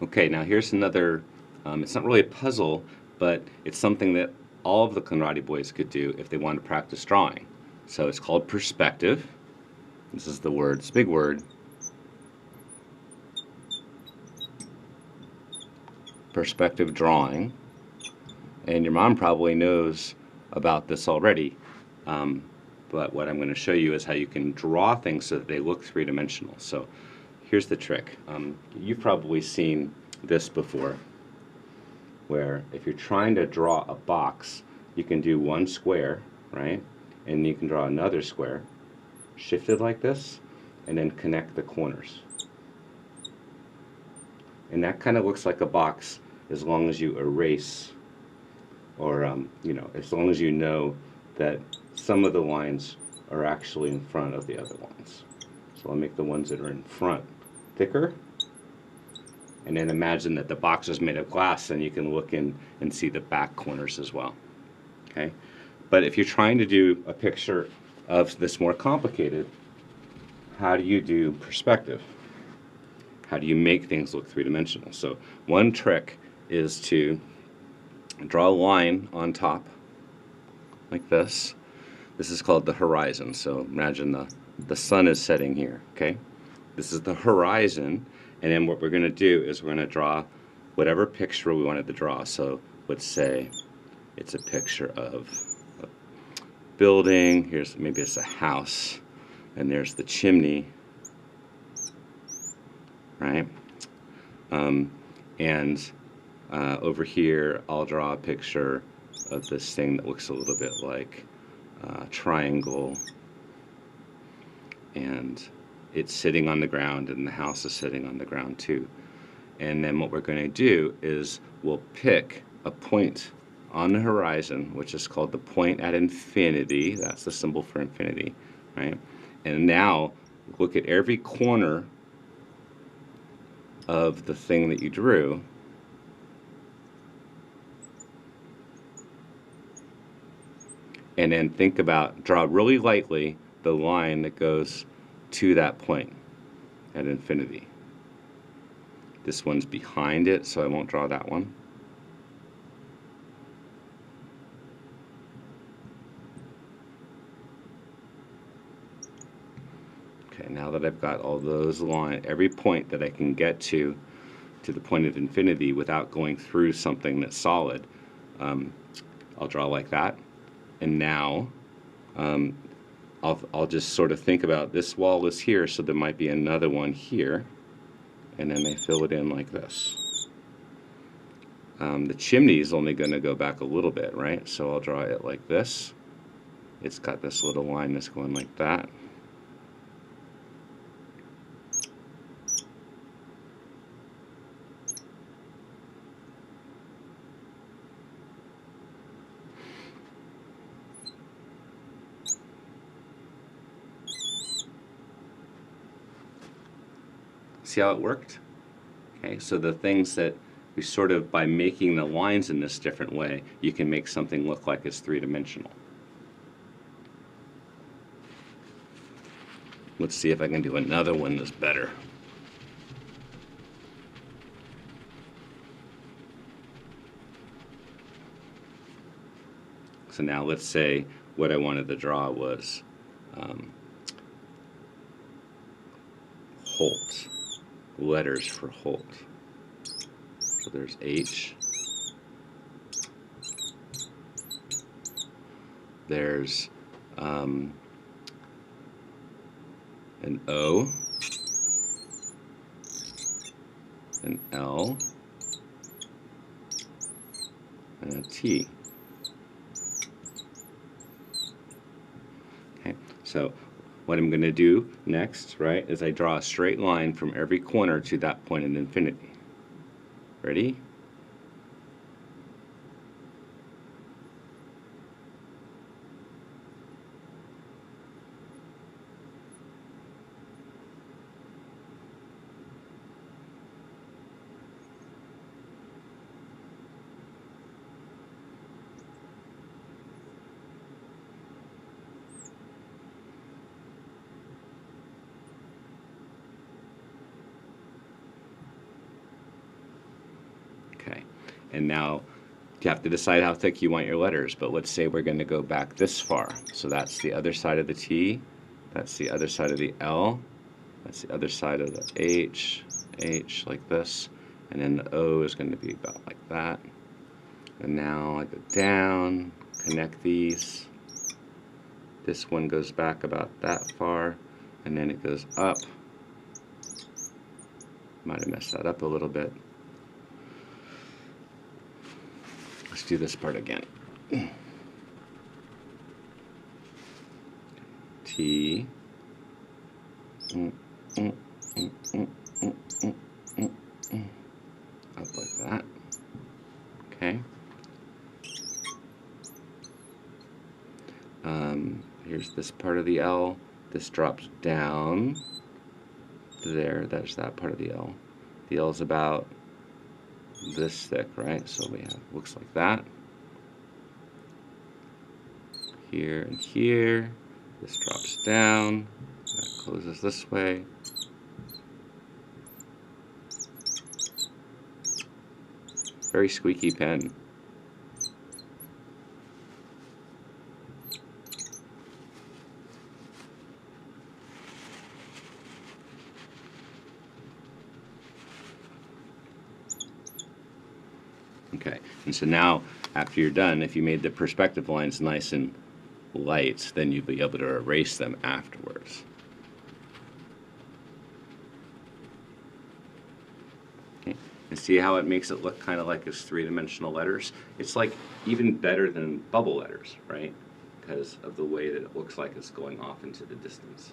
Okay, now here's another, it's not really a puzzle, but it's something that all of the Conradi boys could do if they wanted to practice drawing. So it's called perspective. This is the word, it's a big word. Perspective drawing. And your mom probably knows about this already. But what I'm going to show you is how you can draw things so that they look three-dimensional. So here's the trick. You've probably seen this before, where if you're trying to draw a box, you can do one square, right? And you can draw another square, shifted like this, and then connect the corners. And that kind of looks like a box as long as you erase, or as long as you know that some of the lines are actually in front of the other lines. So I'll make the ones that are in front thicker, and then imagine that the box is made of glass, and you can look in and see the back corners as well. Okay, but if you're trying to do a picture of this more complicated, how do you do perspective? How do you make things look three-dimensional? So one trick is to draw a line on top like this. This is called the horizon. So imagine the sun is setting here, okay? This is the horizon, and then what we're going to do is we're going to draw whatever picture we wanted to draw. So let's say it's a picture of a building. Here's, maybe it's a house, and there's the chimney, right? Over here, I'll draw a picture of this thing that looks a little bit like a triangle, and it's sitting on the ground, and the house is sitting on the ground too. And then what we're going to do is we'll pick a point on the horizon, which is called the point at infinity. That's the symbol for infinity, right? And now look at every corner of the thing that you drew, and then think about, draw really lightly the line that goes to that point at infinity. This one's behind it, so I won't draw that one. Okay, now that I've got all those lines, every point that I can get to the point of infinity without going through something that's solid, I'll draw like that. And now I'll just sort of think about, this wall is here, so there might be another one here, and then they fill it in like this. The chimney is only going to go back a little bit, right? So I'll draw it like this. It's got this little line that's going like that. See how it worked? Okay, so the things that we sort of, by making the lines in this different way, you can make something look like it's three-dimensional. Let's see if I can do another one that's better. So now let's say what I wanted to draw was Holt, letters for Holt. So there's H, there's an O, an L, and a T. Okay, so what I'm going to do next, right, is I draw a straight line from every corner to that point in infinity. Ready? Okay, and now you have to decide how thick you want your letters, but let's say we're going to go back this far. So that's the other side of the T, that's the other side of the L, that's the other side of the H, H like this, and then the O is going to be about like that. And now I go down, connect these. This one goes back about that far, and then it goes up. Might have messed that up a little bit. Let's do this part again. T. Up like that. Okay. Here's this part of the L. This drops down there. There's that part of the L. The L is about this thick, right? So we have, looks like that. Here and here. This drops down. That closes this way. Very squeaky pen. Okay, and so now after you're done, if you made the perspective lines nice and light, then you'll be able to erase them afterwards. Okay. And see how it makes it look kind of like it's three-dimensional letters? It's like even better than bubble letters, right? Because of the way that it looks like it's going off into the distance.